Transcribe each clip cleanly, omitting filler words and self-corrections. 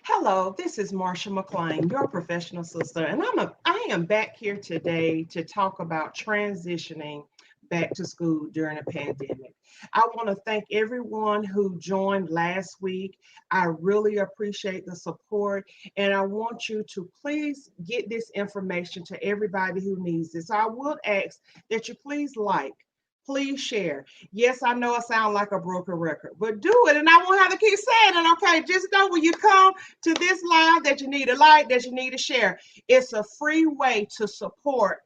Hello, this is Marsha McLean, your professional sister, and I am back here today to talk about transitioning back to school during a pandemic. I want to thank everyone who joined last week. I really appreciate the support, and I want you to please get this information to everybody who needs this. So I would ask that you please like. Please share. Yes, I know I sound like a broken record, but do it, and I won't have to keep saying it. Okay, just know when you come to this live that you need a like, that you need to share. It's a free way to support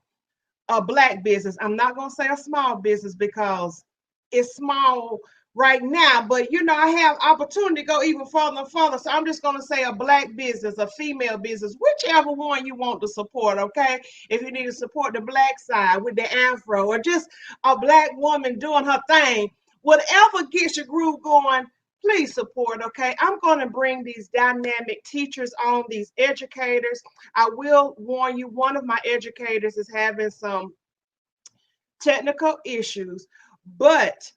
a Black business. I'm not going to say a small business because it's small right now, but I have opportunity to go even further and further. So I'm just going to say a Black business, a female business, whichever one you want to support. Okay. If you need to support the Black side with the afro, or just a Black woman doing her thing, whatever gets your groove going, please support. Okay, I'm going to bring these dynamic teachers on, these educators. I will warn you, one of my educators is having some technical issues, but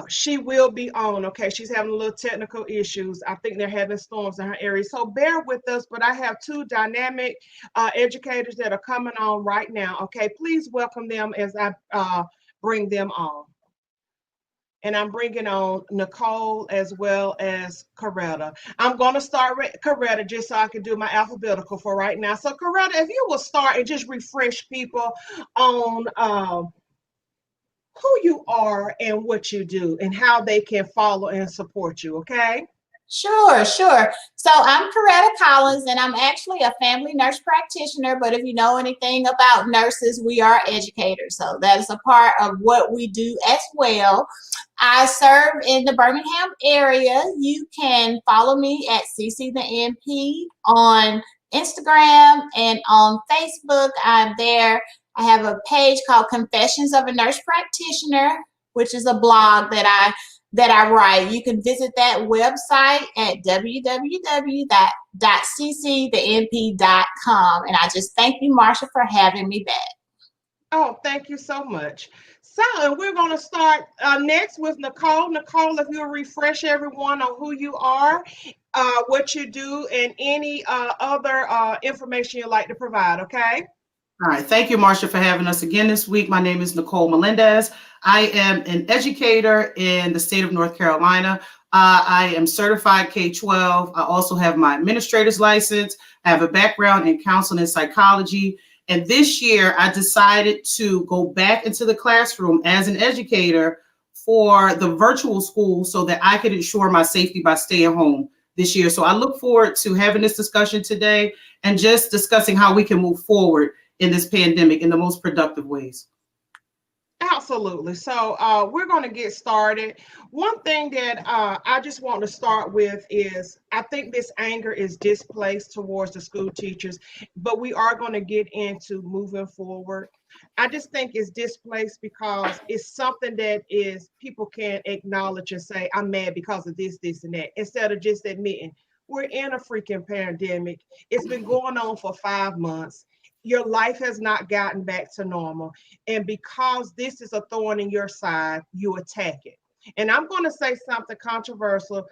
she will be on. Okay, she's having a little technical issues. I think they're having storms in her area, so bear with us. But I have two dynamic educators that are coming on right now. Okay, please welcome them as I bring them on. And I'm bringing on Nicole as well as Coretta. I'm going to start with Coretta just so I can do my alphabetical for right now. So Coretta, if you will start and just refresh people on who you are and what you do and how they can follow and support you, okay? Sure. So I'm Coretta Collins, and I'm actually a family nurse practitioner. But if you know anything about nurses, we are educators. So that is a part of what we do as well. I serve in the Birmingham area. You can follow me at CC the NP on Instagram and on Facebook. I'm there. I have a page called Confessions of a Nurse Practitioner, which is a blog that I write. You can visit that website at www.ccthenp.com. And I just thank you, Marsha, for having me back. Oh, thank you so much. So, and we're going to start next with Nicole. Nicole, if you'll refresh everyone on who you are, what you do, and any other information you'd like to provide, okay? All right. Thank you, Marsha, for having us again this week. My name is Nicole Melendez. I am an educator in the state of North Carolina. I am certified K-12. I also have my administrator's license. I have a background in counseling and psychology. And this year, I decided to go back into the classroom as an educator for the virtual school so that I could ensure my safety by staying home this year. So I look forward to having this discussion today and just discussing how we can move forward in this pandemic in the most productive ways. Absolutely. So we're going to get started. One thing that I just want to start with is I think this anger is displaced towards the school teachers, but we are going to get into moving forward. I just think it's displaced because it's something that is people can acknowledge and say, I'm mad because of this, and that, instead of just admitting we're in a freaking pandemic. It's been going on for 5 months. Your life has not gotten back to normal. And because this is a thorn in your side, you attack it. And I'm going to say something controversial.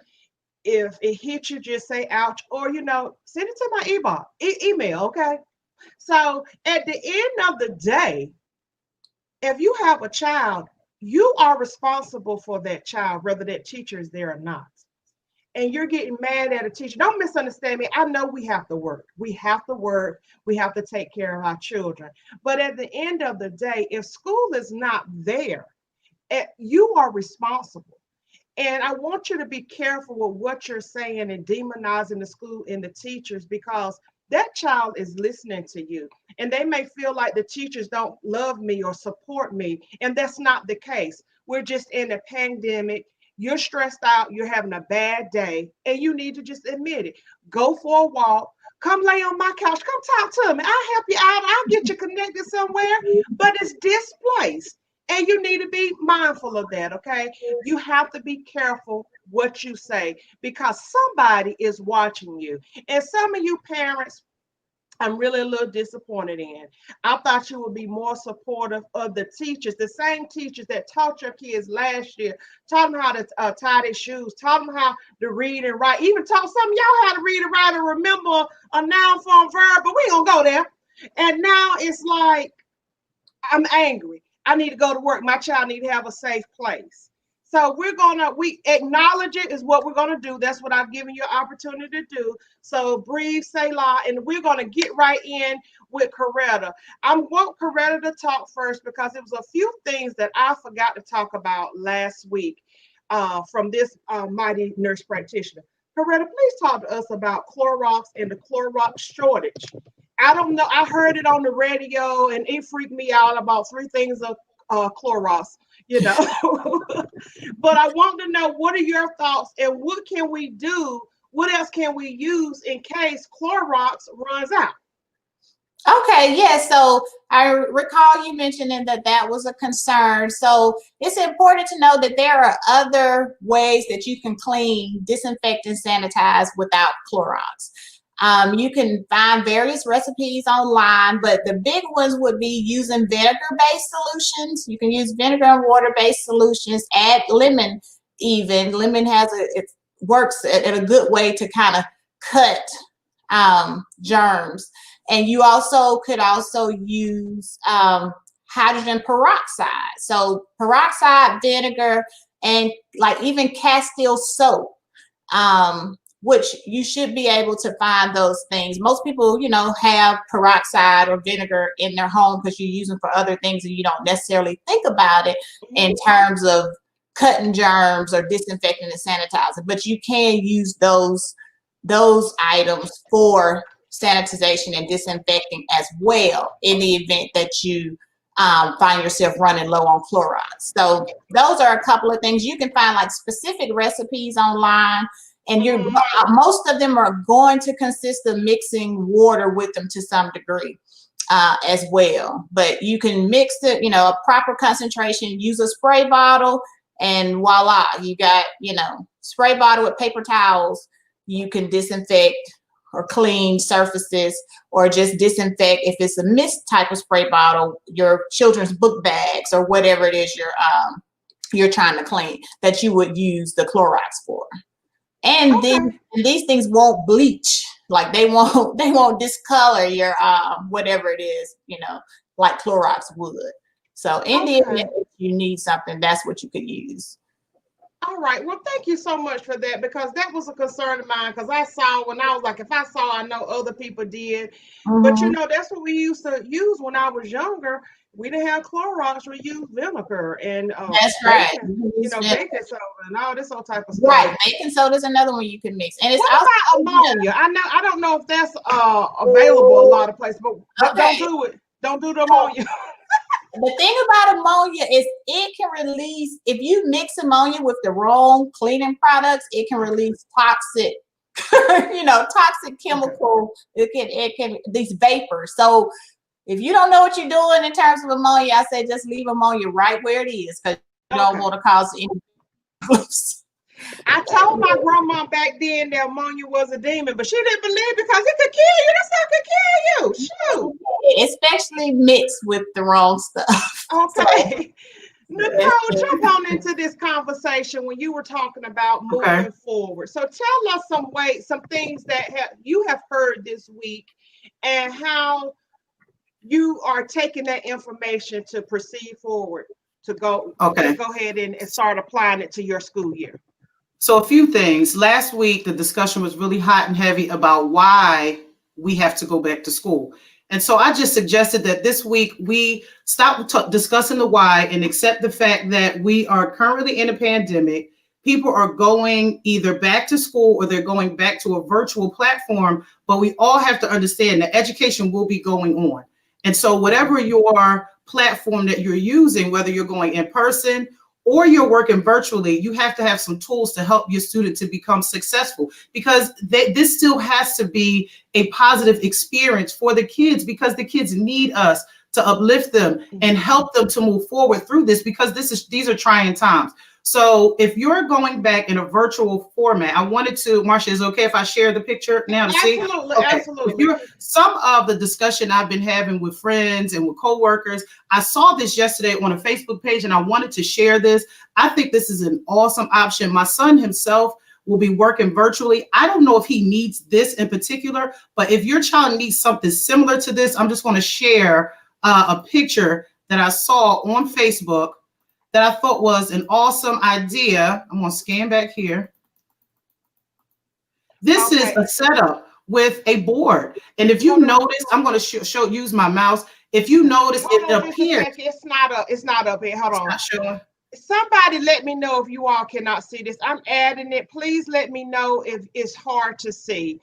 If it hits you, just say ouch, or, send it to my email, okay? So at the end of the day, if you have a child, you are responsible for that child, whether that teacher is there or not. And you're getting mad at a teacher. Don't misunderstand me. I know we have to work. We have to work. We have to take care of our children. But at the end of the day, if school is not there, you are responsible. And I want you to be careful with what you're saying and demonizing the school and the teachers, because that child is listening to you. And they may feel like the teachers don't love me or support me. And that's not the case. We're just in a pandemic. You're stressed out, you're having a bad day, and you need to just admit it. Go for a walk, come lay on my couch, come talk to me. I'll help you out, I'll get you connected somewhere, but it's displaced. And you need to be mindful of that, okay? You have to be careful what you say because somebody is watching you. And some of you parents, I'm really a little disappointed in. I thought you would be more supportive of the teachers, the same teachers that taught your kids last year, taught them how to tie their shoes, taught them how to read and write, even taught some of y'all how to read and write and remember a noun, form, verb, but we ain't gonna go there. And now it's like, I'm angry. I need to go to work. My child need to have a safe place. So we acknowledge it is what we're gonna do. That's what I've given you an opportunity to do. So breathe, say la, and we're gonna get right in with Coretta. I want Coretta to talk first because it was a few things that I forgot to talk about last week from this mighty nurse practitioner. Coretta, please talk to us about Clorox and the Clorox shortage. I don't know. I heard it on the radio and it freaked me out about 3 things of Clorox, you know. But I want to know, what are your thoughts and what can we do? What else can we use in case Clorox runs out? Okay, yeah. So I recall you mentioning that was a concern. So it's important to know that there are other ways that you can clean, disinfect, and sanitize without Clorox. You can find various recipes online, but the big ones would be using vinegar-based solutions. You can use vinegar and water-based solutions. Add lemon even. Lemon it works at a good way to kind of cut germs. And you could also use hydrogen peroxide. So peroxide, vinegar, and like even Castile soap. Which you should be able to find those things. Most people, have peroxide or vinegar in their home because you use them for other things and you don't necessarily think about it in terms of cutting germs or disinfecting and sanitizing. But you can use those items for sanitization and disinfecting as well in the event that you find yourself running low on Clorox. So those are a couple of things. You can find like specific recipes online. And most of them are going to consist of mixing water with them to some degree as well. But you can mix it, a proper concentration, use a spray bottle, and voila, you got, spray bottle with paper towels. You can disinfect or clean surfaces or just disinfect, if it's a mist type of spray bottle, your children's book bags or whatever it is you're trying to clean that you would use the Clorox for. And then these things won't bleach, like they won't discolor your whatever it is, like Clorox would. So in the event that you need something, that's what you could use. All right. Well, thank you so much for that, because that was a concern of mine, because I saw when I was like, if I saw, I know other people did. Mm-hmm. But that's what we used to use when I was younger. We didn't have Clorox, we used vinegar and that's right. Baking soda and all this all type of stuff. Right, baking soda is another one you can mix. And it's what about ammonia? I don't know if that's available a lot of places, but don't do it. Don't do the ammonia. The thing about ammonia is it can release, if you mix ammonia with the wrong cleaning products, it can release toxic, toxic chemical. It can these vapors. So if you don't know what you're doing in terms of ammonia, I say just leave ammonia right where it is, because you don't want to cause any. I told my grandma back then that ammonia was a demon, but she didn't believe because it could kill you. That stuff could kill you. Shoot. Especially mixed with the wrong stuff. Okay. Nicole, jump on into this conversation when you were talking about moving forward. So tell us some things that you have heard this week and how you are taking that information to proceed forward to go ahead and start applying it to your school year. So a few things. Last week, the discussion was really hot and heavy about why we have to go back to school. And so I just suggested that this week we stop discussing the why and accept the fact that we are currently in a pandemic. People are going either back to school or they're going back to a virtual platform, but we all have to understand that education will be going on. And so whatever your platform that you're using, whether you're going in person or you're working virtually, you have to have some tools to help your student to become successful, because this still has to be a positive experience for the kids, because the kids need us to uplift them and help them to move forward through this, because these are trying times. So if you're going back in a virtual format, I wanted to, Marcia, is it okay if I share the picture now to see? Absolutely, Okay. absolutely. Some of the discussion I've been having with friends and with coworkers, I saw this yesterday on a Facebook page and I wanted to share this. I think this is an awesome option. My son himself will be working virtually. I don't know if he needs this in particular, but if your child needs something similar to this, I'm just going to share a picture that I saw on Facebook that I thought was an awesome idea. I'm going to scan back here. This is a setup with a board. And if you notice, I'm going to use my mouse. If you notice, it appears. It's not up here. Hold on. Not showing. Somebody let me know if you all cannot see this. I'm adding it. Please let me know if it's hard to see.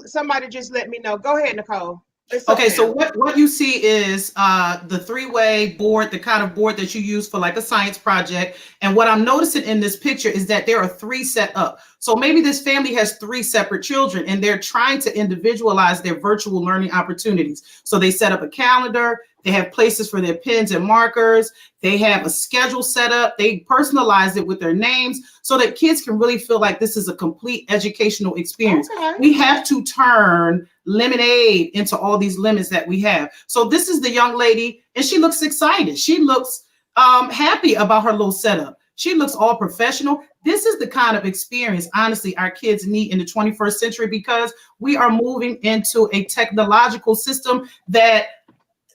Somebody just let me know. Go ahead, Nicole. Okay, so what you see is the three-way board, the kind of board that you use for like a science project. And what I'm noticing in this picture is that there are three set up. So maybe this family has three separate children and they're trying to individualize their virtual learning opportunities. So they set up a calendar, they have places for their pens and markers, they have a schedule set up, they personalize it with their names so that kids can really feel like this is a complete educational experience. Okay. We have to turn lemonade into all these lemons that we have. So this is the young lady and she looks excited. She looks happy about her little setup. She looks all professional. This is the kind of experience, honestly, our kids need in the 21st century because we are moving into a technological system that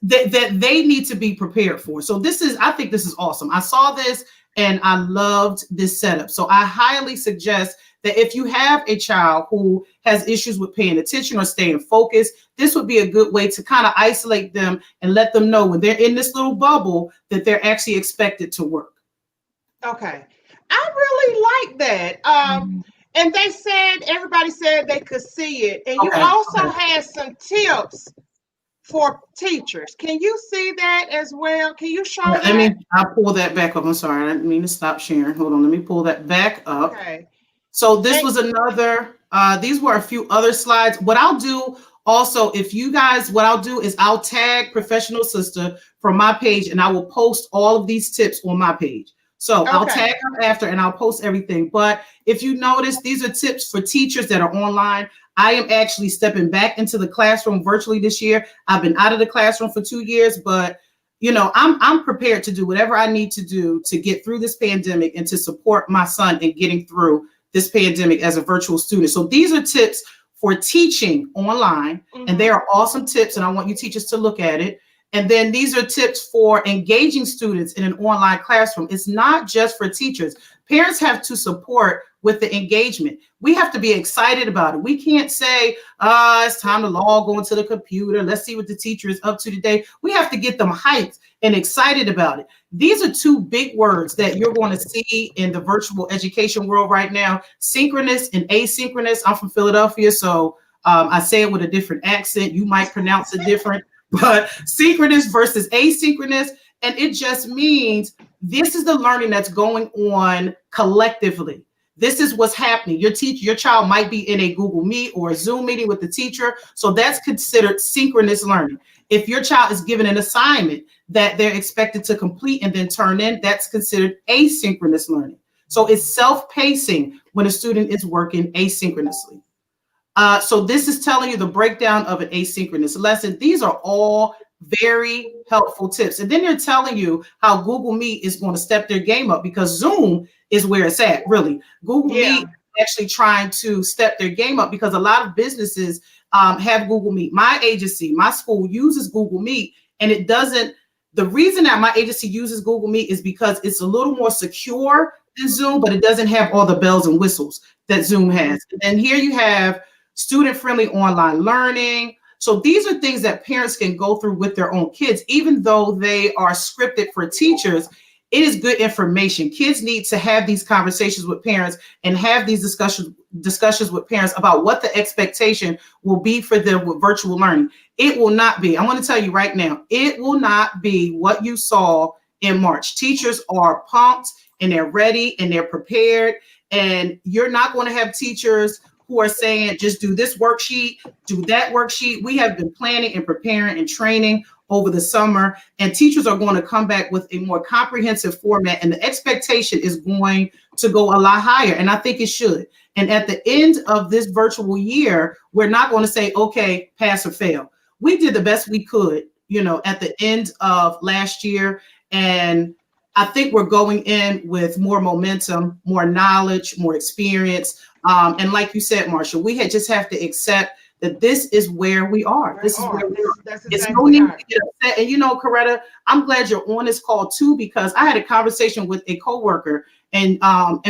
they need to be prepared for. So I think this is awesome. I saw this and I loved this setup. So I highly suggest that if you have a child who has issues with paying attention or staying focused, this would be a good way to kind of isolate them and let them know when they're in this little bubble that they're actually expected to work. Okay. I really like that. And everybody said they could see it. And you also had some tips for teachers. Can you see that as well? Can you show that? I'll pull that back up. I'm sorry. I didn't mean to stop sharing. Hold on. Let me pull that back up. Okay. So this was another, these were a few other slides. What I'll do also, what I'll do is I'll tag Professional Sista from my page and I will post all of these tips on my page. So I'll tag her after and I'll post everything. But if you notice, these are tips for teachers that are online. I am actually stepping back into the classroom virtually this year. I've been out of the classroom for 2 years, but I'm prepared to do whatever I need to do to get through this pandemic and to support my son in getting through this pandemic as a virtual student. So these are tips for teaching online, and they are awesome tips, and I want you teachers to look at it. And then these are tips for engaging students in an online classroom. It's not just for teachers. Parents have to support with the engagement. We have to be excited about it. We can't say, it's time to log on to the computer. Let's see what the teacher is up to today. We have to get them hyped and excited about it. These are two big words that you're going to see in the virtual education world right now, synchronous and asynchronous. I'm from Philadelphia, so I say it with a different accent. You might pronounce it different. But synchronous versus asynchronous, and it just means this is the learning that's going on collectively. This is what's happening. Your child might be in a Google Meet or a Zoom meeting with the teacher, so that's considered synchronous learning. If your child is given an assignment that they're expected to complete and then turn in, that's considered asynchronous learning. So it's self-pacing when a student is working asynchronously. So this is telling you the breakdown of an asynchronous lesson. These are all very helpful tips. And then they're telling you how Google Meet is going to step their game up because Zoom is where it's at, really. Google Meet is actually trying to step their game up because a lot of businesses have Google Meet. My agency, my school uses Google Meet, and it doesn't. The reason that my agency uses Google Meet is because it's a little more secure than Zoom, but it doesn't have all the bells and whistles that Zoom has. And then here you have student-friendly online learning. So these are things that parents can go through with their own kids, even though they are scripted for teachers. It is good information. Kids need to have these conversations with parents and have these discussions with parents about what the expectation will be for them with virtual learning. It will not be, I want to tell you right now, it will not be what you saw in March. Teachers are pumped and they're ready and they're prepared, and you're not going to have teachers who are saying, just do this worksheet, do that worksheet. We have been planning and preparing and training over the summer, and teachers are going to come back with a more comprehensive format, and the expectation is going to go a lot higher, and I think it should. And at the end of this virtual year, we're not going to say, okay, pass or fail. We did the best we could, at the end of last year, and I think we're going in with more momentum, more knowledge, more experience. And like you said, Marsha, we just have to accept that this is where we are. This is where we are. That's It's exactly no need right. to get upset. And Coretta, I'm glad you're on this call too, because I had a conversation with a coworker, and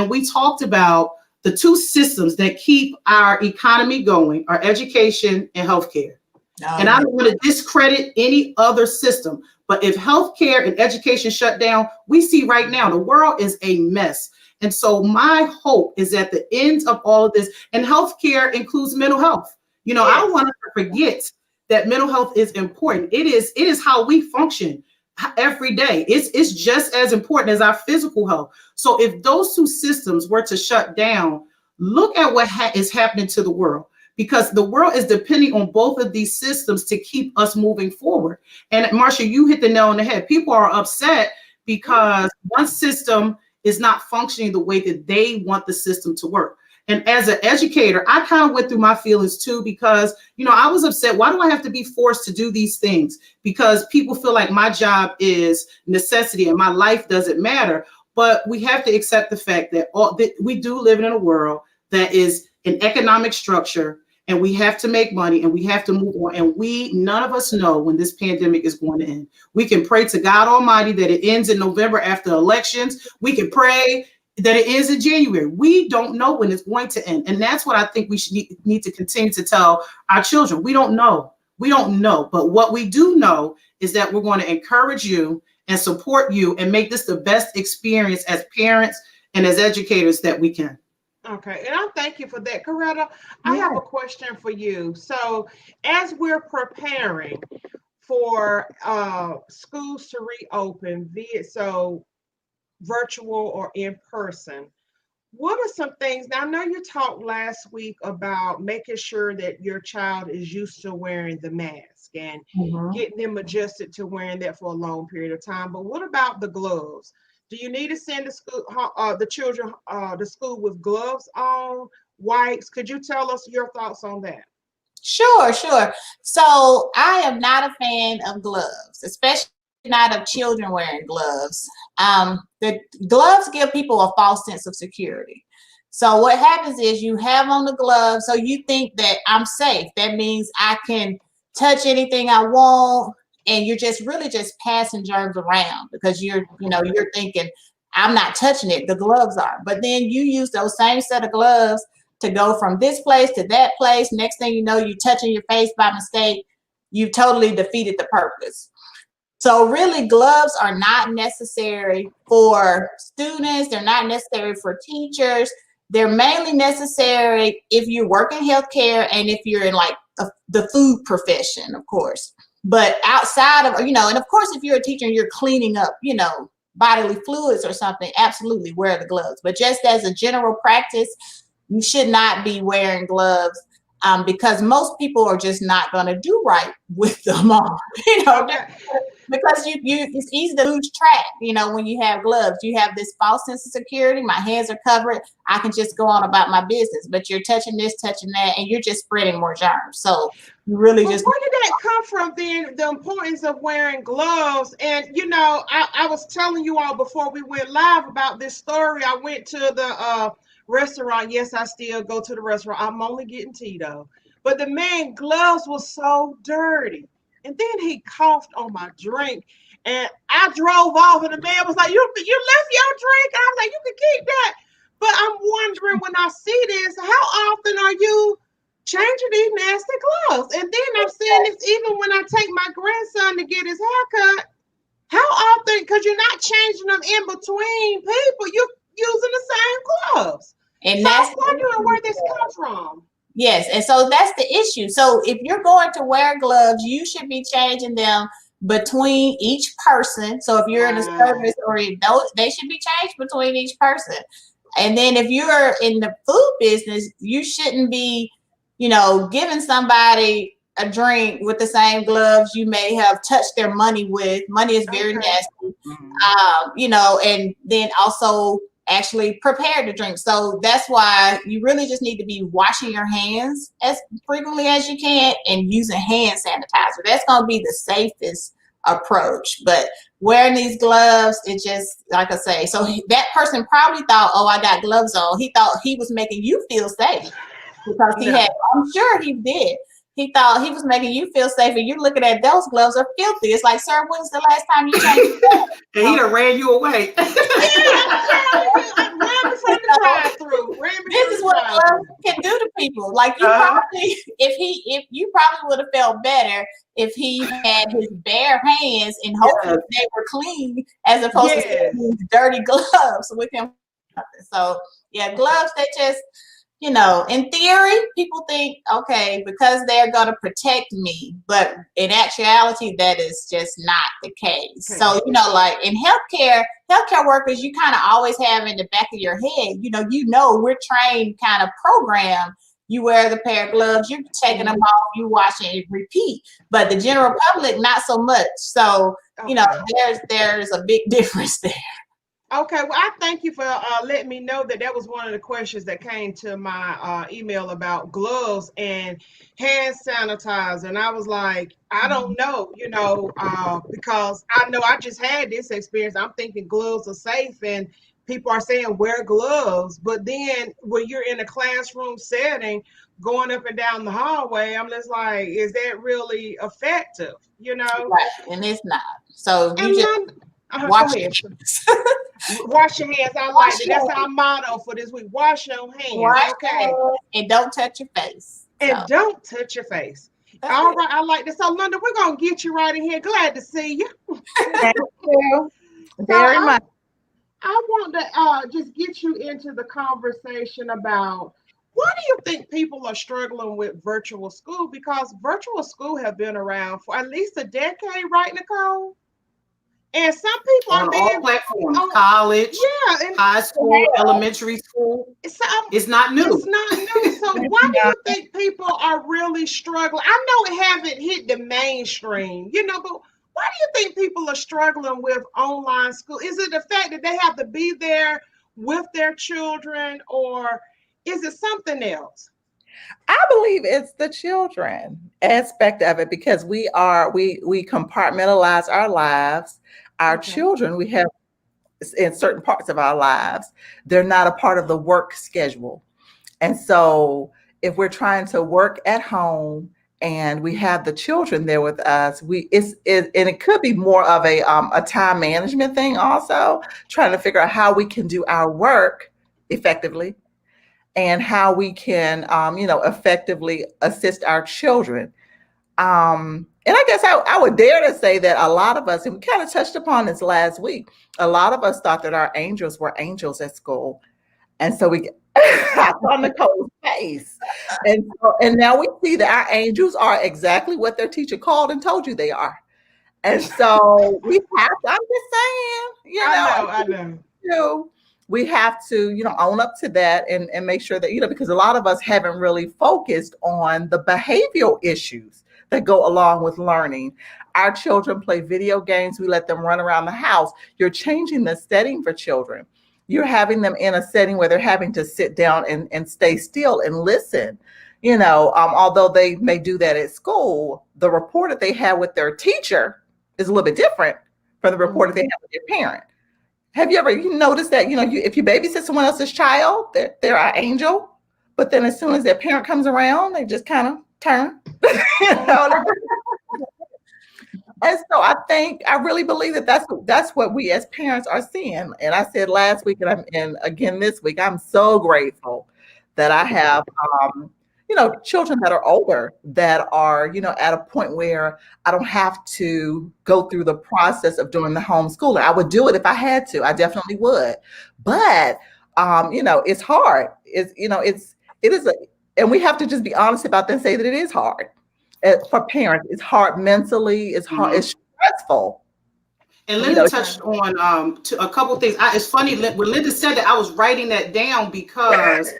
we talked about the two systems that keep our economy going, are education and healthcare. And I don't want to discredit any other system, but if healthcare and education shut down, we see right now the world is a mess. And so my hope is at the end of all of this, and healthcare includes mental health. I don't want us to forget that mental health is important. It is how we function every day. It's just as important as our physical health. So if those two systems were to shut down, look at what is happening to the world, because the world is depending on both of these systems to keep us moving forward. And Marsha, you hit the nail on the head. People are upset because one system is not functioning the way that they want the system to work. And as an educator, I kind of went through my feelings too, because, I was upset. Why do I have to be forced to do these things? Because people feel like my job is necessity and my life doesn't matter. But we have to accept the fact that we do live in a world that is an economic structure, and we have to make money, and we have to move on. And none of us know when this pandemic is going to end. We can pray to God Almighty that it ends in November after elections. We can pray that it ends in January. We don't know when it's going to end. And that's what I think we should need to continue to tell our children. We don't know. We don't know. But what we do know is that we're going to encourage you and support you and make this the best experience as parents and as educators that we can. Okay, and I thank you for that. Coretta, I have a question for you. So as we're preparing for schools to reopen, virtual or in person, what are some things? Now, I know you talked last week about making sure that your child is used to wearing the mask and getting them adjusted to wearing that for a long period of time. But what about the gloves? Do you need to send the children to school with gloves on, wipes? Could you tell us your thoughts on that? Sure. So I am not a fan of gloves, especially not of children wearing gloves. The gloves give people a false sense of security. So what happens is you have on the gloves, so you think that I'm safe. That means I can touch anything I want, and you're just really just passing germs around because you're thinking I'm not touching it. The gloves are, but then you use those same set of gloves to go from this place to that place. Next thing you know, you're touching your face by mistake. You've totally defeated the purpose. So really, gloves are not necessary for students. They're not necessary for teachers. They're mainly necessary if you work in healthcare and if you're in like the food profession, of course. But outside of, and of course, if you're a teacher and you're cleaning up, bodily fluids or something, absolutely wear the gloves. But just as a general practice, you should not be wearing gloves because most people are just not going to do right with them on, because it's easy to lose track. When you have gloves, you have this false sense of security. My hands are covered. I can just go on about my business, but you're touching this, touching that, and you're just spreading more germs. So you really Where did that come from then, the importance of wearing gloves? And, I was telling you all before we went live about this story. I went to the restaurant. Yes, I still go to the restaurant. I'm only getting tea though. But the man gloves was so dirty. And then he coughed on my drink. And I drove off and the man was like, you left your drink? And I was like, you can keep that. But I'm wondering, when I see this, how often are you changing these nasty gloves? And then I'm saying this even when I take my grandson to get his haircut. How often? Because you're not changing them in between people. You're using the same gloves. And so I'm wondering where this comes from. Yes, and so that's the issue. So if you're going to wear gloves, you should be changing them between each person. So if you're in a service they should be changed between each person. And then if you're in the food business, you shouldn't be, giving somebody a drink with the same gloves you may have touched their money with. Money is very nasty, and then also actually prepare the drink. So that's why you really just need to be washing your hands as frequently as you can and using hand sanitizer. That's going to be the safest approach. But wearing these gloves, it just, like I say, so that person probably thought, oh, I got gloves on. He thought he was making you feel safe because I'm sure he did. He thought he was making you feel safe, and you're looking at those gloves are filthy. It's like, sir, when's the last time you changed your gloves? And he done ran you away. This is what gloves can do to people. Like you probably, if you probably would have felt better if he had his bare hands and hopefully they were clean, as opposed to these dirty gloves with him. So yeah, gloves, they just, in theory, people think, okay, because they're going to protect me, but in actuality, that is just not the case. So, like in healthcare workers, you kind of always have in the back of your head, we're trained kind of program. You wear the pair of gloves, you're taking them off, you wash and repeat. But the general public, not so much. So, there's a big difference there. Okay, well, I thank you for letting me know that was one of the questions that came to my email about gloves and hand sanitizer. And I was like, I don't know, because I know I just had this experience. I'm thinking gloves are safe and people are saying wear gloves. But then when you're in a classroom setting, going up and down the hallway, I'm just like, is that really effective? Right, and it's not. So you just wash your hands. Wash your hands. I like it. That's our motto for this week. Wash your hands. And don't touch your face. And don't touch your face. All right. I like this. So, Linda, we're going to get you right in here. Glad to see you. Thank you very much. I want to just get you into the conversation about why do you think people are struggling with virtual school? Because virtual school have been around for at least a decade, right, Nicole? And some people on all platforms, college, and high school, elementary school. It's not new. It's not new. So why do you think people are really struggling? I know it haven't hit the mainstream, but why do you think people are struggling with online school? Is it the fact that they have to be there with their children, or is it something else? I believe it's the children aspect of it, because we compartmentalize our lives. Our children, we have in certain parts of our lives, they're not a part of the work schedule. And so if we're trying to work at home and we have the children there with us, and it could be more of a time management thing also, trying to figure out how we can do our work effectively and how we can, effectively assist our children. And I guess I would dare to say that a lot of us, and we kind of touched upon this last week, a lot of us thought that our angels were angels at school. And so we saw Nicole's face. And now we see that our angels are exactly what their teacher called and told you they are. And so we have to, I'm just saying, I know. We have to, own up to that and make sure that, because a lot of us haven't really focused on the behavioral issues that go along with learning. Our children play video games. We let them run around the house. You're changing the setting for children. You're having them in a setting where they're having to sit down and stay still and listen. Although they may do that at school, the rapport that they have with their teacher is a little bit different from the rapport that they have with their parent. Have you ever noticed that, if you babysit someone else's child, they're our angel, but then as soon as their parent comes around, they just kind of turn. And so I really believe that that's what we as parents are seeing. And I said last week and again this week, I'm so grateful that I have children that are older, that are at a point where I don't have to go through the process of doing the homeschooling. I would do it if I had to. I definitely would. But it's hard. And we have to just be honest about that and say that it is hard. For parents, it's hard mentally. It's hard. It's stressful. And Linda touched on a couple of things. It's funny when Linda said that, I was writing that down, because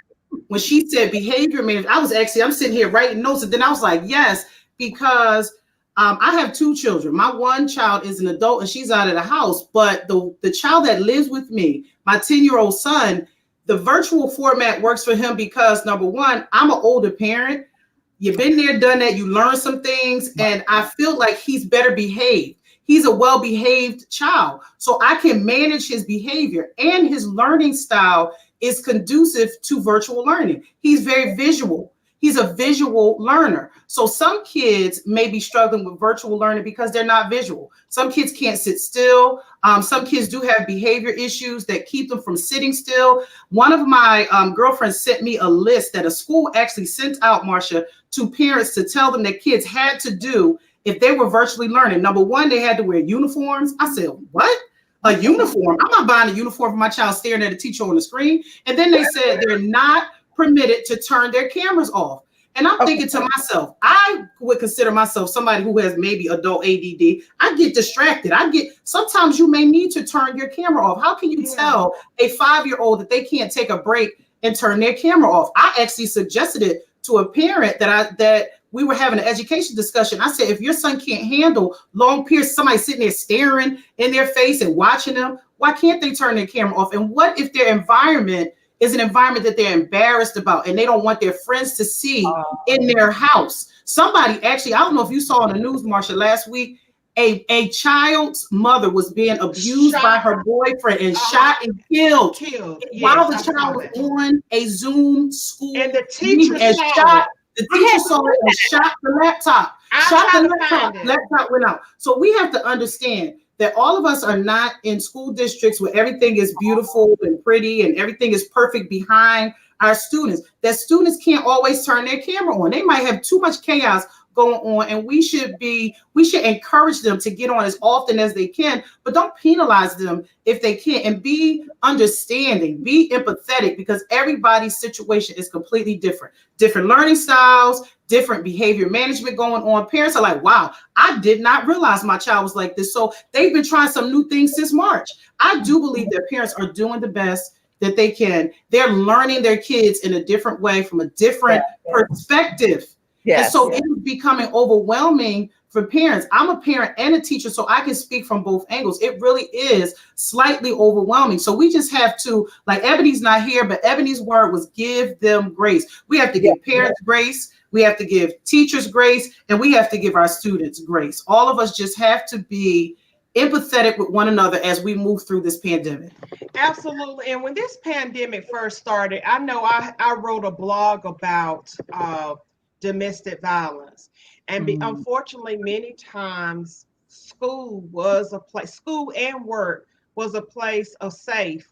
when she said behavior management, I'm sitting here writing notes, and then I was like, yes, because I have two children. My one child is an adult and she's out of the house, but the child that lives with me, my 10-year-old son, the virtual format works for him because, number one, I'm an older parent. You've been there, done that. You learn some things, and I feel like he's better behaved. He's a well-behaved child, so I can manage his behavior, and his learning style is conducive to virtual learning. He's very visual. He's a visual learner. So some kids may be struggling with virtual learning because they're not visual. Some kids can't sit still. Some kids do have behavior issues that keep them from sitting still. One of my girlfriends sent me a list that a school actually sent out, Marcia, to parents to tell them that kids had to do if they were virtually learning. Number one, they had to wear uniforms. I said, what? A uniform? I'm not buying a uniform for my child staring at a teacher on the screen. And then they said they're not permitted to turn their cameras off. And I'm thinking to myself, I would consider myself somebody who has maybe adult ADD. I get distracted. Sometimes you may need to turn your camera off. How can you tell a 5-year-old that they can't take a break and turn their camera off? I actually suggested it to a parent that we were having an education discussion. I said, if your son can't handle long periods, somebody sitting there staring in their face and watching them, why can't they turn their camera off? And what if their environment is an environment that they're embarrassed about and they don't want their friends to see in their house? Somebody actually, I don't know if you saw on the news, Marcia, last week, a child's mother was being abused by her boyfriend and shot and killed while the child was on a Zoom school and the teacher saw it and shot the laptop. Laptop went out. So we have to understand that all of us are not in school districts where everything is beautiful and pretty and everything is perfect behind our students. That students can't always turn their camera on. They might have too much chaos going on, and we should encourage them to get on as often as they can, but don't penalize them if they can't, and be understanding, be empathetic, because everybody's situation is completely different. Different learning styles, different behavior management going on. Parents are like, wow, I did not realize my child was like this. So they've been trying some new things since March. I do believe that parents are doing the best that they can. They're learning their kids in a different way, from a different perspective. Yes. And so it is becoming overwhelming for parents. I'm a parent and a teacher, so I can speak from both angles. It really is slightly overwhelming. So we just have to, like, Eboni's not here, but Eboni's word was give them grace. We have to give parents grace. We have to give teachers grace, and we have to give our students grace. All of us just have to be empathetic with one another as we move through this pandemic. Absolutely. And when this pandemic first started, I know I wrote a blog about domestic violence. And unfortunately, many times school and work was a place of safe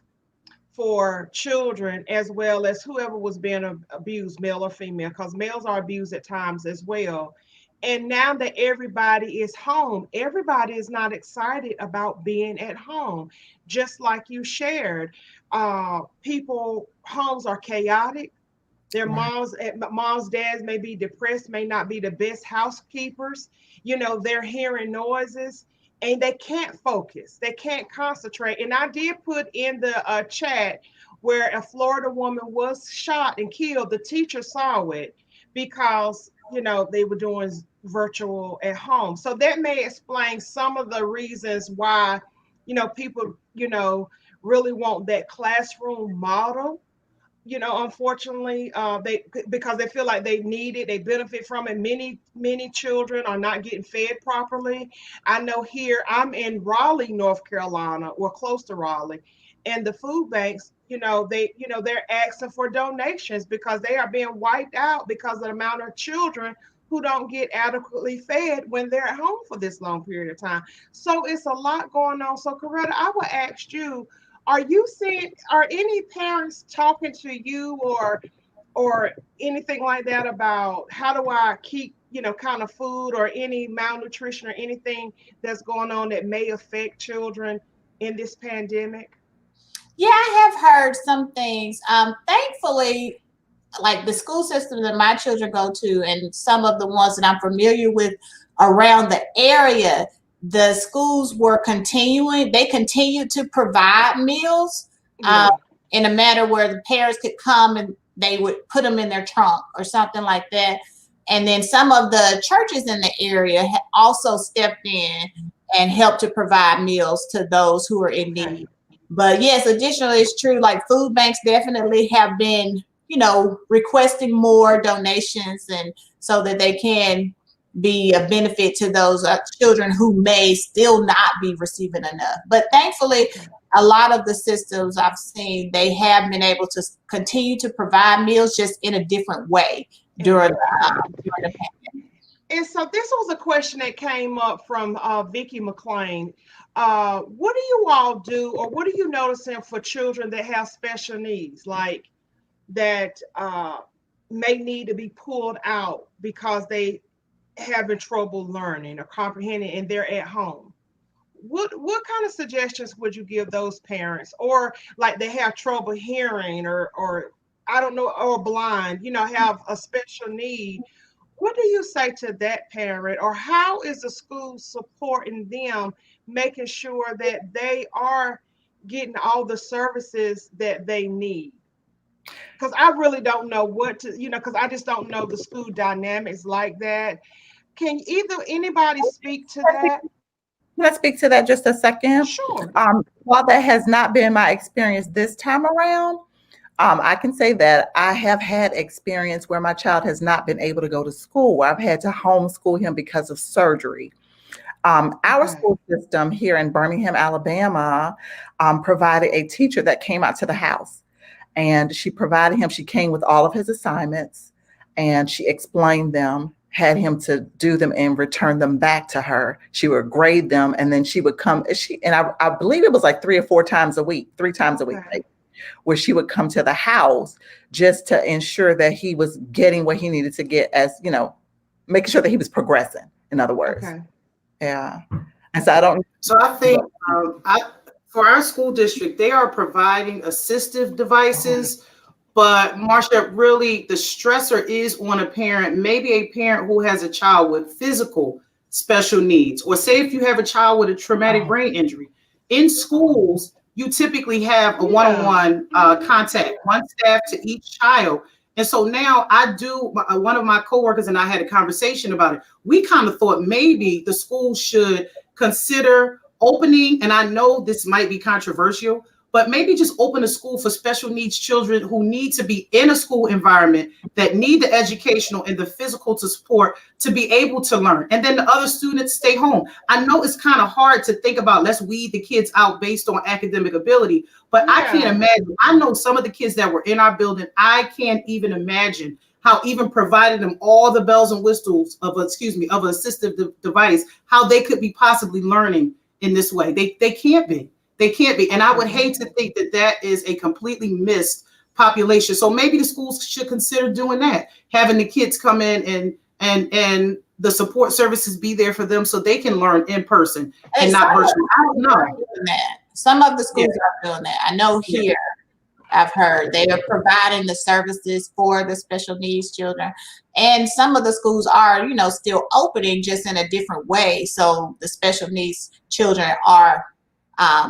for children, as well as whoever was being abused, male or female, because males are abused at times as well. And now that everybody is home, everybody is not excited about being at home. Just like you shared, homes are chaotic. Their moms, dads may be depressed, may not be the best housekeepers. They're hearing noises and they can't focus. They can't concentrate. And I did put in the chat where a Florida woman was shot and killed. The teacher saw it because, they were doing virtual at home. So that may explain some of the reasons why, people, really want that classroom model. Unfortunately, because they feel like they need it, they benefit from it. Many children are not getting fed properly. I know here, I'm in Raleigh, North Carolina, or close to Raleigh, and the food banks, they're asking for donations because they are being wiped out because of the amount of children who don't get adequately fed when they're at home for this long period of time. So it's a lot going on. So Coretta, I would ask you, are any parents talking to you or anything like that about how do I keep, kind of food, or any malnutrition or anything that's going on that may affect children in this pandemic? Yeah, I have heard some things. Thankfully, like the school system that my children go to and some of the ones that I'm familiar with around the area, the schools they continued to provide meals in a manner where the parents could come and they would put them in their trunk or something like that. And then some of the churches in the area also stepped in and helped to provide meals to those who are in need. But yes, additionally, it's true, like food banks definitely have been, requesting more donations, and so that they can be a benefit to those children who may still not be receiving enough. But thankfully, a lot of the systems I've seen, they have been able to continue to provide meals, just in a different way during the pandemic. And so this was a question that came up from Vicki McLean. What do you all do, or what are you noticing for children that have special needs, like that may need to be pulled out because they having trouble learning or comprehending and they're at home? What kind of suggestions would you give those parents, or like they have trouble hearing, or I don't know, or blind, have a special need? What do you say to that parent, or how is the school supporting them, making sure that they are getting all the services that they need? Because I really don't know what to, because I just don't know the school dynamics like that. Can anybody speak to that? Can I speak to that just a second? Sure. While that has not been my experience this time around, I can say that I have had experience where my child has not been able to go to school, where I've had to homeschool him because of surgery. Our school system here in Birmingham, Alabama, provided a teacher that came out to the house, and she came with all of his assignments, and she explained them, had him to do them and return them back to her. She would grade them, and then she would come, I believe it was like 3 times a week, where she would come to the house just to ensure that he was getting what he needed to get, as making sure that he was progressing, in other words. Yeah. And so I think for our school district, they are providing assistive devices, but Marcia, really the stressor is on a parent, maybe a parent who has a child with physical special needs, or say if you have a child with a traumatic brain injury. In schools, you typically have a one-on-one contact, one staff to each child. And so now one of my coworkers and I had a conversation about it. We kind of thought maybe the school should consider opening, and I know this might be controversial, but maybe just open a school for special needs children who need to be in a school environment, that need the educational and the physical to support to be able to learn. And then the other students stay home. I know it's kind of hard to think about, let's weed the kids out based on academic ability, but I can't imagine. I know some of the kids that were in our building, I can't even imagine how even providing them all the bells and whistles of an assistive device, how they could be possibly learning in this way. They can't be. They can't be. And I would hate to think that that is a completely missed population. So maybe the schools should consider doing that, having the kids come in and the support services be there for them so they can learn in person and not virtually. I don't know. Some of the schools are doing that. I know here, I've heard they are providing the services for the special needs children. And some of the schools are, still opening, just in a different way. So the special needs children are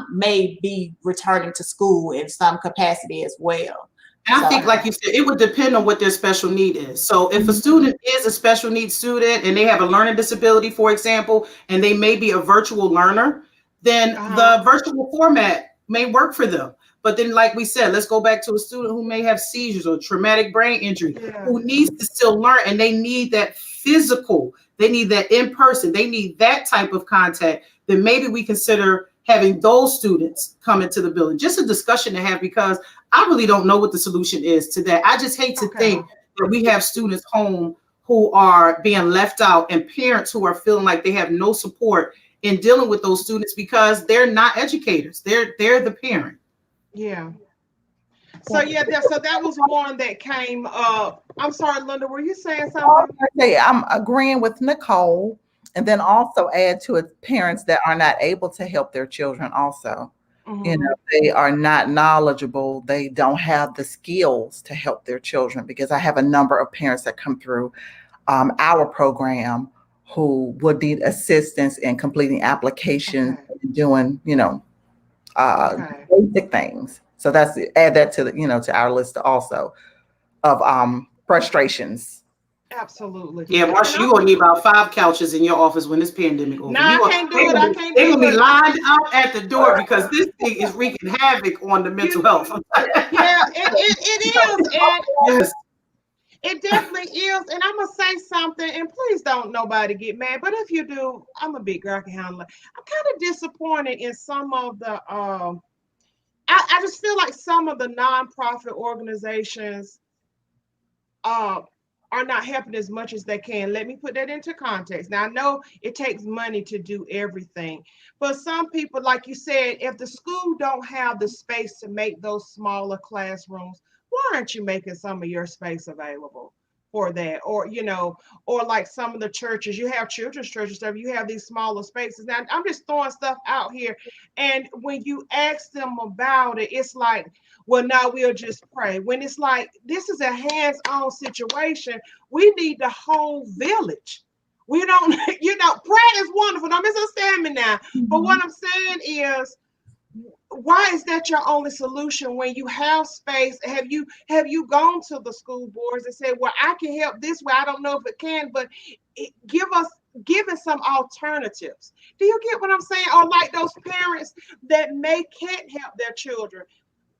may be returning to school in some capacity as well. And I think, like you said, it would depend on what their special need is. So if a student is a special needs student and they have a learning disability, for example, and they may be a virtual learner, then the virtual format may work for them. But then, like we said, let's go back to a student who may have seizures or traumatic brain injury, who needs to still learn, and they need that physical, they need that in person, they need that type of contact. Then maybe we consider having those students come into the building. Just a discussion to have, because I really don't know what the solution is to that. I just hate to think that we have students home who are being left out, and parents who are feeling like they have no support in dealing with those students because they're not educators. They're the parent. Yeah. So so that was one that came up. I'm sorry, Linda, were you saying something? I'm agreeing with Nicole. And then also add to it, parents that are not able to help their children also. They are not knowledgeable. They don't have the skills to help their children, because I have a number of parents that come through our program who would need assistance in completing applications, doing, basic things. So add that to the, to our list also of frustrations Absolutely. Yeah, And Marsha, you're gonna need about 5 couches in your office when this pandemic over. no, I can't do it. I can't They're do gonna be it. lined up at the door because this thing is wreaking havoc on the mental health. Yeah, it is. And Yes. it definitely is. And I'm gonna say something, and please don't nobody get mad. But if you do, I'm a big girl can handle it. I'm kind of disappointed in some of the I just feel like some of the nonprofit organizations uh are not helping as much as they can. Let me put that into context. Now I know it takes money to do everything, but some people, like you said, if the school don't have the space to make those smaller classrooms, why aren't you making some of your space available for that? Or or like some of the churches, you have children's churches, stuff. You have these smaller spaces. Now I'm just throwing stuff out here, and when you ask them about it, it's like, well, now we'll just pray. When it's like, this is a hands-on situation. We need the whole village. We don't, prayer is wonderful. Don't misunderstand me now. But what I'm saying is, why is that your only solution when you have space? Have you gone to the school boards and said, well, I can help this way? I don't know if it can, but give us some alternatives. Do you get what I'm saying? Or like those parents that can't help their children.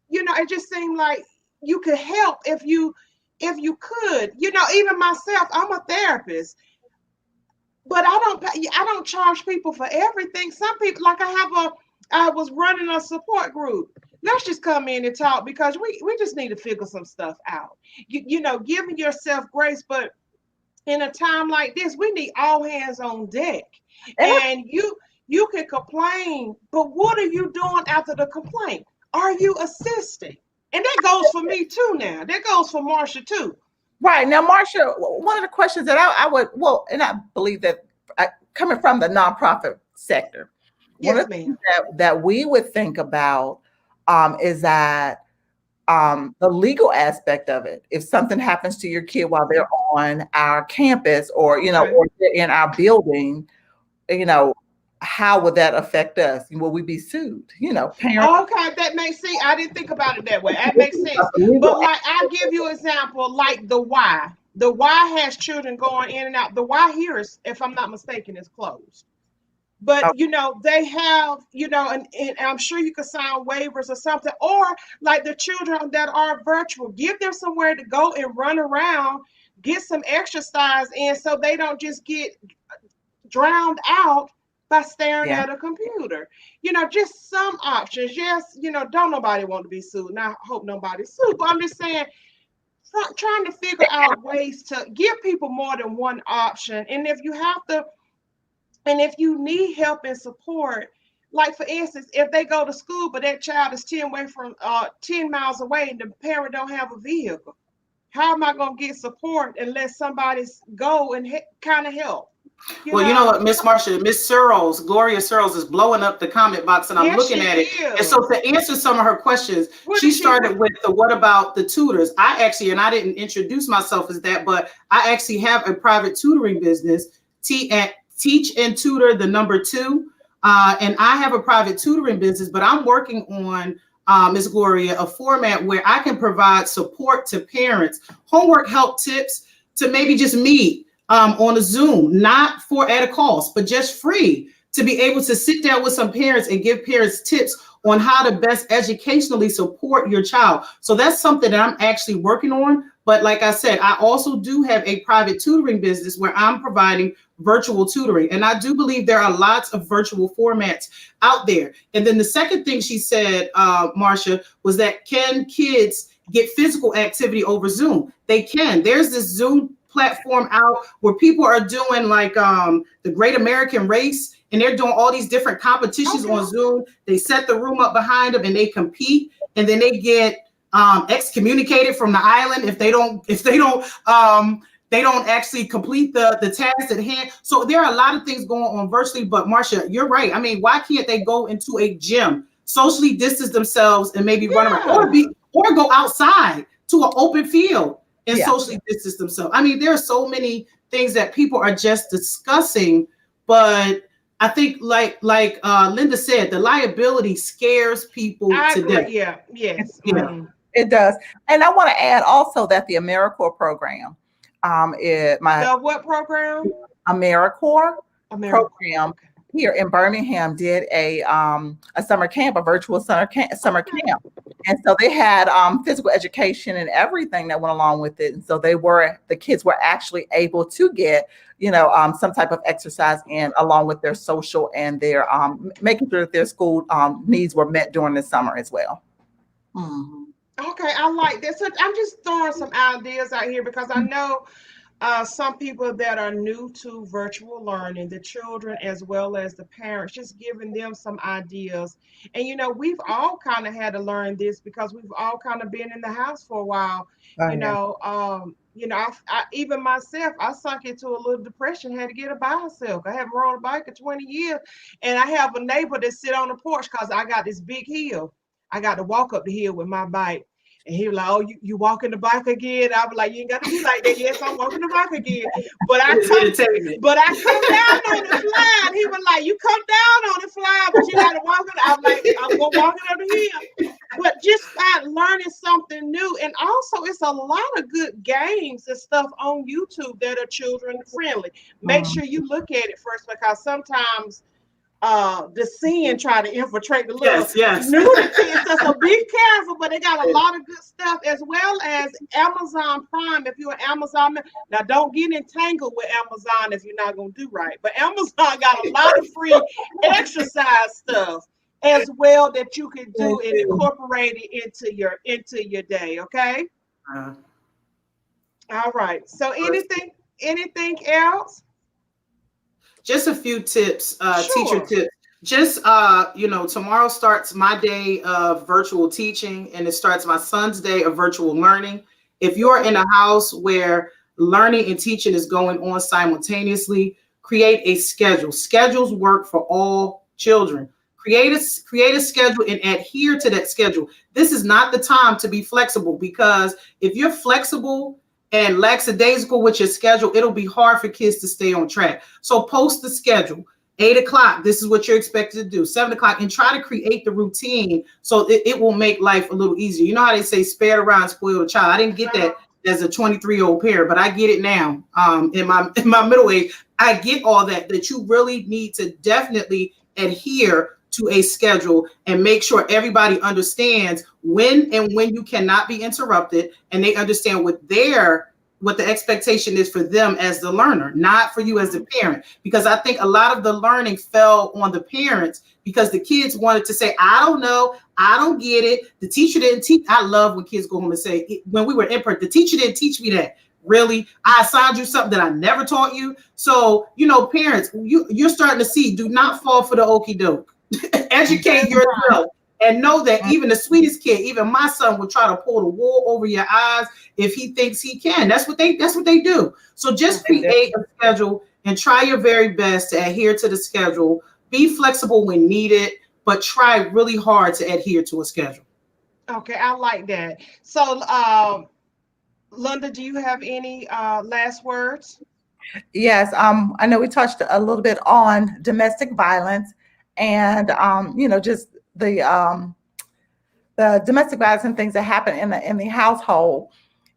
It just seemed like you could help if you could. Even myself, I'm a therapist, but I don't charge people for everything. Some people, like I was running a support group. Let's just come in and talk because we just need to figure some stuff out. Giving yourself grace, but in a time like this, we need all hands on deck. And you can complain, but what are you doing after the complaint? Are you assisting? And that goes for me too now. That goes for Marsha too. Right. Now, Marsha, one of the questions that I would, and I believe that coming from the nonprofit sector, one of the things that we would think about is that the legal aspect of it. If something happens to your kid while they're on our campus or, or in our building, how would that affect us? Will we be sued? Parents. Okay, that makes sense. I didn't think about it that way. That makes sense. But like, I'll give you an example, like the Y. The Y has children going in and out. The Y here is, if I'm not mistaken, is closed. But they have, and I'm sure you could sign waivers or something, or like the children that are virtual, give them somewhere to go and run around, get some exercise in so they don't just get drowned out by staring at a computer. Just some options. Yes, don't nobody want to be sued. And I hope nobody's sued, but I'm just saying, trying to figure out ways to give people more than one option. And if you need help and support, like for instance, if they go to school, but that child is 10 miles away and the parent don't have a vehicle, how am I going to get support unless somebody go and kind of help? You know what, Miss Marsha, Gloria Searles is blowing up the comment box, and I'm looking at it. And so to answer some of her questions, she started with what about the tutors? I didn't introduce myself as that, but I actually have a private tutoring business, Teach and Tutor the number 2. And I have a private tutoring business, but I'm working on, Ms. Gloria, a format where I can provide support to parents, homework help tips to maybe just meet on a Zoom, not at a cost, but just free, to be able to sit down with some parents and give parents tips on how to best educationally support your child. So that's something that I'm actually working on. But like I said, I also do have a private tutoring business where I'm providing virtual tutoring. And I do believe there are lots of virtual formats out there. And then the second thing she said, Marsha, was that can kids get physical activity over Zoom? They can. There's this Zoom platform out where people are doing like the Great American Race, and they're doing all these different competitions on Zoom. They set the room up behind them and they compete, and then they get excommunicated from the island if they don't actually complete the task at hand. So there are a lot of things going on virtually. But Marsha, you're right. I mean, why can't they go into a gym, socially distance themselves, and maybe run around, or go outside to an open field and socially distance themselves? I mean, there are so many things that people are just discussing, but I think like Linda said, the liability scares people to death. Yeah, yes. It does. And I want to add also that the AmeriCorps program, My The what program? AmeriCorps program Okay. here in Birmingham did a summer camp, a virtual summer Okay. camp. And so they had physical education and everything that went along with it. And so the kids were actually able to get, some type of exercise in along with their social and their making sure that their school needs were met during the summer as well. Mhm. Okay, I like this. So I'm just throwing some ideas out here because I know some people that are new to virtual learning, the children as well as the parents, just giving them some ideas. And we've all kind of had to learn this because we've all kind of been in the house for a while. Oh, You yeah. know, I even myself, I sunk into a little depression, had to get a bicycle. I haven't rode a bike in 20 years, and I have a neighbor that sit on the porch because I got this big hill. I got to walk up the hill with my bike. And he was like, "Oh, you walking the bike again?" I was like, "You ain't got to be like that." Yes, I'm walking the bike again. But I It's come, entertainment. but I come down on the fly. And he was like, "You come down on the fly, but you got to walk it." I'm like, "I'm gonna walk it on the hill." But just by learning something new, and also it's a lot of good games and stuff on YouTube that are children friendly. Make sure you look at it first because sometimes the sin try to infiltrate the little Yes. nudity and stuff. So be careful, but they got a lot of good stuff as well as Amazon Prime. If you're an Amazon now, don't get entangled with Amazon if you're not gonna do right. But Amazon got a lot of free exercise stuff as well that you can do and incorporate it into your day. Okay. All right. So anything else? Just a few tips, teacher Sure. tips. Just, tomorrow starts my day of virtual teaching and it starts my son's day of virtual learning. If you're in a house where learning and teaching is going on simultaneously, create a schedule. Schedules work for all children. Create a schedule and adhere to that schedule. This is not the time to be flexible because if you're flexible and lackadaisical with your schedule, it'll be hard for kids to stay on track. So post the schedule. 8 o'clock, this is what you're expected to do. 7 o'clock, and try to create the routine so it will make life a little easier. You know how they say spare the rod, spoil the child. I didn't get that as a 23-year-old parent, but I get it now. In my middle age, I get all that you really need to definitely adhere to a schedule and make sure everybody understands when you cannot be interrupted, and they understand what the expectation is for them as the learner, not for you as the parent. Because I think a lot of the learning fell on the parents because the kids wanted to say, "I don't know, I don't get it. The teacher didn't teach." I love when kids go home and say, "When we were in person, the teacher didn't teach me that." Really? I assigned you something that I never taught you. So, parents, you're starting to see, do not fall for the okie doke. Educate yourself and know that even the sweetest kid, even my son, will try to pull the wool over your eyes if he thinks he can. That's what they do. So just create a schedule and try your very best to adhere to the schedule. Be flexible when needed, but try really hard to adhere to a schedule. Okay, I like that. So, Linda, do you have any last words? Yes, I know we touched a little bit on domestic violence and just the domestic violence and things that happen in the household.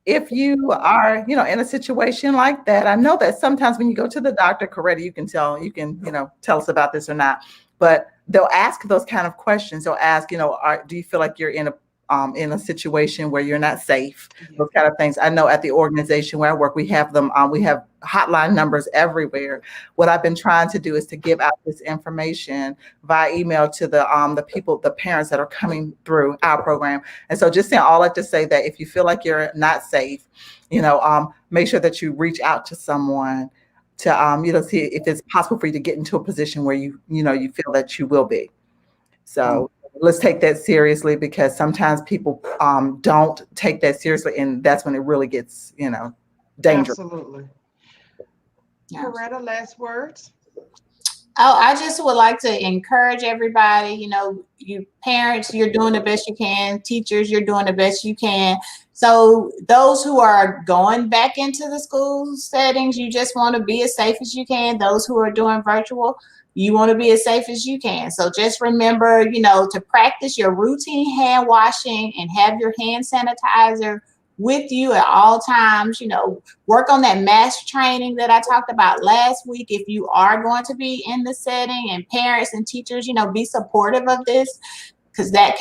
If you are, in a situation like that, I know that sometimes when you go to the doctor, Coretta, you can tell us about this or not, but they'll ask those kind of questions. They'll ask, do you feel like you're in a situation where you're not safe? Those kind of things. I know at the organization where I work, we have them. We have hotline numbers everywhere. What I've been trying to do is to give out this information via email to the parents that are coming through our program. And so just saying all that to say that if you feel like you're not safe, make sure that you reach out to someone to see if it's possible for you to get into a position where you feel that you will be. So let's take that seriously, because sometimes people don't take that seriously, and that's when it really gets, dangerous. Absolutely. Coretta, last words? Oh, I just would like to encourage everybody, you parents, you're doing the best you can. Teachers, you're doing the best you can. So those who are going back into the school settings, you just want to be as safe as you can. Those who are doing virtual, you want to be as safe as you can. So just remember, to practice your routine hand washing and have your hand sanitizer with you at all times. Work on that master training that I talked about last week. If you are going to be in the setting, and parents and teachers, be supportive of this, because that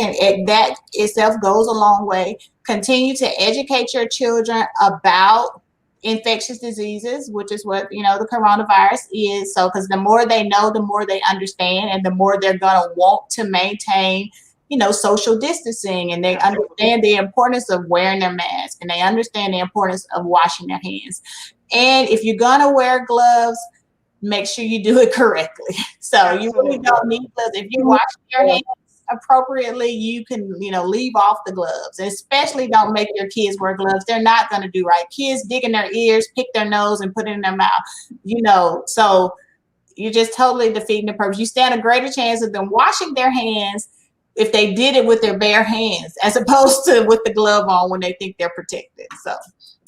itself goes a long way. Continue to educate your children about infectious diseases, which is what the coronavirus is. So, because the more they know, the more they understand, and the more they're going to want to maintain social distancing, and they understand the importance of wearing their mask, and they understand the importance of washing their hands. And if you're going to wear gloves, make sure you do it correctly. So you really don't need gloves. If you wash your hands appropriately, you can leave off the gloves. Especially don't make your kids wear gloves. They're not going to do right. Kids dig in their ears, pick their nose, and put it in their mouth. So you're just totally defeating the purpose. You stand a greater chance of them washing their hands if they did it with their bare hands, as opposed to with the glove on when they think they're protected. So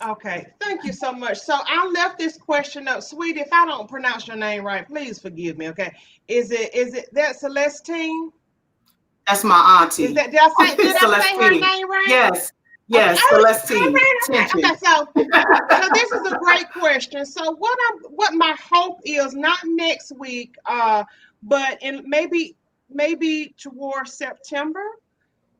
okay, thank you so much. So I left this question up, sweetie. If I don't pronounce your name right, please forgive me. Okay, is it that Celestine? That's my auntie. Did I say her name right? Yes, Okay. Celestine. All right. Okay. So this is a great question. So what my hope is, not next week, but maybe towards September,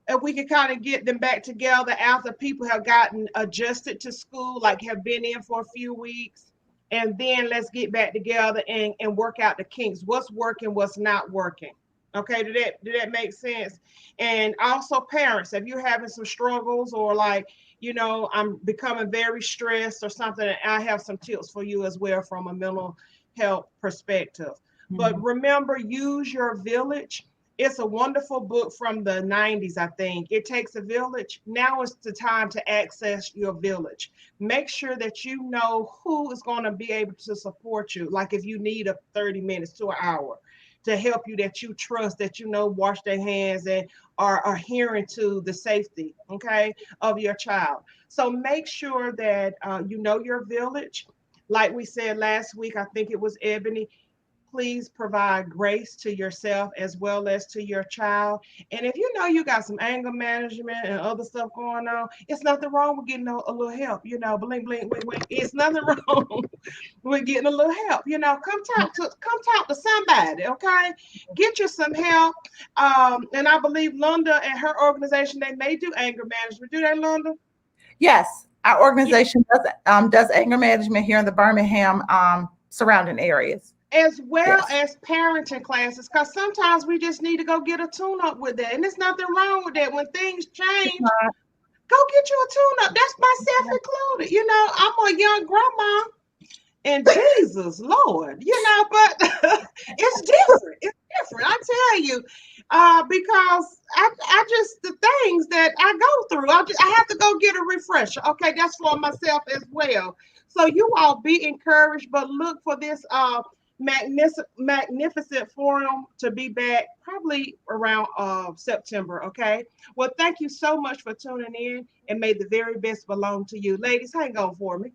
if we can kind of get them back together after people have gotten adjusted to school, like have been in for a few weeks, and then let's get back together and work out the kinks. What's working, what's not working. Okay, did that make sense? And also parents, if you're having some struggles, or like, I'm becoming very stressed or something, I have some tips for you as well from a mental health perspective. Mm-hmm. But remember, use your village. It's a wonderful book from the 90s, I think. It takes a village. Now is the time to access your village. Make sure that you know who is going to be able to support you. Like if you need 30 minutes to an hour to help you, that you trust, that wash their hands and are adhering to the safety, okay, of your child. So make sure that you know your village. Like we said last week, I think it was Eboni, please provide grace to yourself as well as to your child. And if you got some anger management and other stuff going on, it's nothing wrong with getting a little help, blink, blink, wink, wink. It's nothing wrong with getting a little help. Come talk to somebody, okay? Get you some help. And I believe Linda and her organization, they may do anger management. Do they, Linda? Yes, our organization does anger management here in the Birmingham surrounding areas. As well as parenting classes, because sometimes we just need to go get a tune-up with that. And there's nothing wrong with that. When things change, go get you a tune-up. That's myself included. I'm a young grandma, and Jesus, Lord, but it's different. It's different, I tell you, because I just, the things that I go through, I have to go get a refresher. Okay, that's for myself as well. So you all be encouraged, but look for this magnificent forum to be back probably around September. Okay, well, thank you so much for tuning in, and may the very best belong to you. Ladies, hang on for me.